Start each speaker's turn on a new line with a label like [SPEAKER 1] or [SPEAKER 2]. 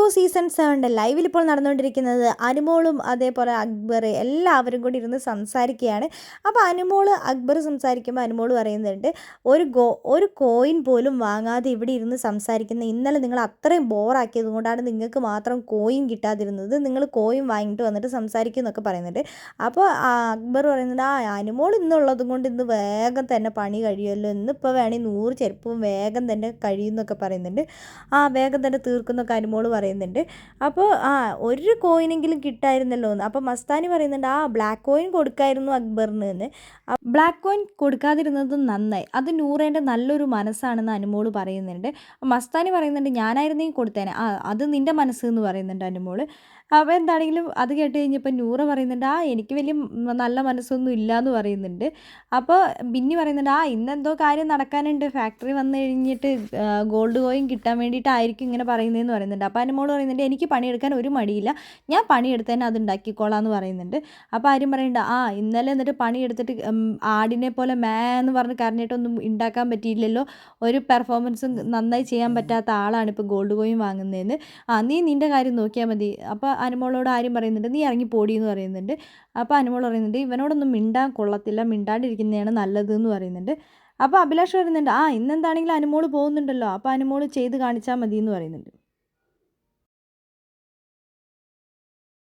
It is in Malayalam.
[SPEAKER 1] ബിഗ് ബോസ് സീസൺ 7 ലൈവിൽ ഇപ്പോൾ നടന്നുകൊണ്ടിരിക്കുന്നത് അനുമോളും അതേപോലെ അക്ബർ എല്ലാവരും കൂടി ഇരുന്ന് സംസാരിക്കുകയാണ്. അപ്പോൾ അനുമോൾ അക്ബർ സംസാരിക്കുമ്പോൾ അനുമോൾ പറയുന്നുണ്ട്, ഒരു കോയിൻ പോലും വാങ്ങാതെ ഇവിടെ ഇരുന്ന് സംസാരിക്കുന്ന ഇന്നലെ നിങ്ങൾ അത്രയും ബോറാക്കിയത് കൊണ്ടാണ് നിങ്ങൾക്ക് മാത്രം കോയിൻ കിട്ടാതിരുന്നത്. നിങ്ങൾ കോയിൻ വാങ്ങിയിട്ട് വന്നിട്ട് സംസാരിക്കും എന്നൊക്കെ പറയുന്നുണ്ട്. അപ്പോൾ അക്ബർ പറയുന്നുണ്ട്, അനുമോൾ ഇന്നുള്ളതും കൊണ്ട് ഇന്ന് വേഗം തന്നെ പണി കഴിയുമല്ലോ, ഇന്നിപ്പോൾ വേണമെങ്കിൽ 100 ചെരുപ്പും വേഗം തന്നെ കഴിയുമെന്നൊക്കെ പറയുന്നുണ്ട്. വേഗം തന്നെ തീർക്കുന്നൊക്കെ അനുമോൾ പറയുന്നുണ്ട്. അപ്പോൾ ഒരു കോയിനെങ്കിലും കിട്ടായിരുന്നല്ലോ എന്ന്. അപ്പോൾ മസ്താനി പറയുന്നുണ്ട്, ബ്ലാക്ക് കോയിൻ കൊടുക്കായിരുന്നു അക്ബറിന് എന്ന്. ബ്ലാക്ക് കോയിൻ കൊടുക്കാതിരുന്നത് നന്നായി, അത് നൂറേൻ്റെ നല്ലൊരു മനസ്സാണെന്ന് അനുമോൾ പറയുന്നുണ്ട്. മസ്താനി പറയുന്നുണ്ട്, ഞാനായിരുന്നെങ്കിൽ കൊടുത്തേനെ. അത് നിൻ്റെ മനസ്സ് എന്ന് പറയുന്നുണ്ട് അനുമോൾ. അപ്പോൾ എന്താണെങ്കിലും അത് കേട്ട് കഴിഞ്ഞപ്പോൾ നൂറ പറയുന്നുണ്ട്, എനിക്ക് വലിയ നല്ല മനസ്സൊന്നും ഇല്ല എന്ന് പറയുന്നുണ്ട്. അപ്പോൾ ബിന്നി പറയുന്നുണ്ട്, ഇന്നെന്തോ കാര്യം നടക്കാനുണ്ട്, ഫാക്ടറി വന്നു കഴിഞ്ഞിട്ട് ഗോൾഡ് കോയിൻ കിട്ടാൻ വേണ്ടിയിട്ടായിരിക്കും ഇങ്ങനെ പറയുന്നതെന്ന് പറയുന്നുണ്ട്. അപ്പോൾ അനുമോൾ പറയുന്നുണ്ട്, എനിക്ക് പണിയെടുക്കാൻ ഒരു മടിയില്ല, ഞാൻ പണിയെടുത്തന്നെ അത് ഉണ്ടാക്കിക്കോളാം എന്ന് പറയുന്നുണ്ട്. അപ്പോൾ ആരും പറയുന്നുണ്ട്, ഇന്നലെ എന്നിട്ട് പണിയെടുത്തിട്ട് ആടിനെ പോലെ എന്ന് പറഞ്ഞ് കരഞ്ഞിട്ടൊന്നും ഉണ്ടാക്കാൻ പറ്റിയില്ലല്ലോ, ഒരു പെർഫോമൻസും നന്നായി ചെയ്യാൻ പറ്റാത്ത ആളാണ് ഇപ്പോൾ ഗോൾഡ് കോയിൻ വാങ്ങുന്നതെന്ന്. നീ നിൻ്റെ കാര്യം നോക്കിയാൽ മതി. അപ്പോൾ അനുമോളോട് ആരും പറയുന്നുണ്ട്, നീ ഇറങ്ങി പോടി എന്ന് പറയുന്നുണ്ട്. അപ്പോൾ അനുമോൾ പറയുന്നുണ്ട്, ഇവനോടൊന്നും മിണ്ടാൻ കൊള്ളത്തില്ല, മിണ്ടാണ്ടിരിക്കുന്നതാണ് നല്ലത് എന്ന് പറയുന്നുണ്ട്. അപ്പോൾ അഭിലാഷ് പറയുന്നുണ്ട്, ഇന്നെന്താണെങ്കിലും അനുമോൾ പോകുന്നുണ്ടല്ലോ, അപ്പോൾ അനുമോൾ ചെയ്ത് കാണിച്ചാൽ മതി എന്ന് പറയുന്നുണ്ട്.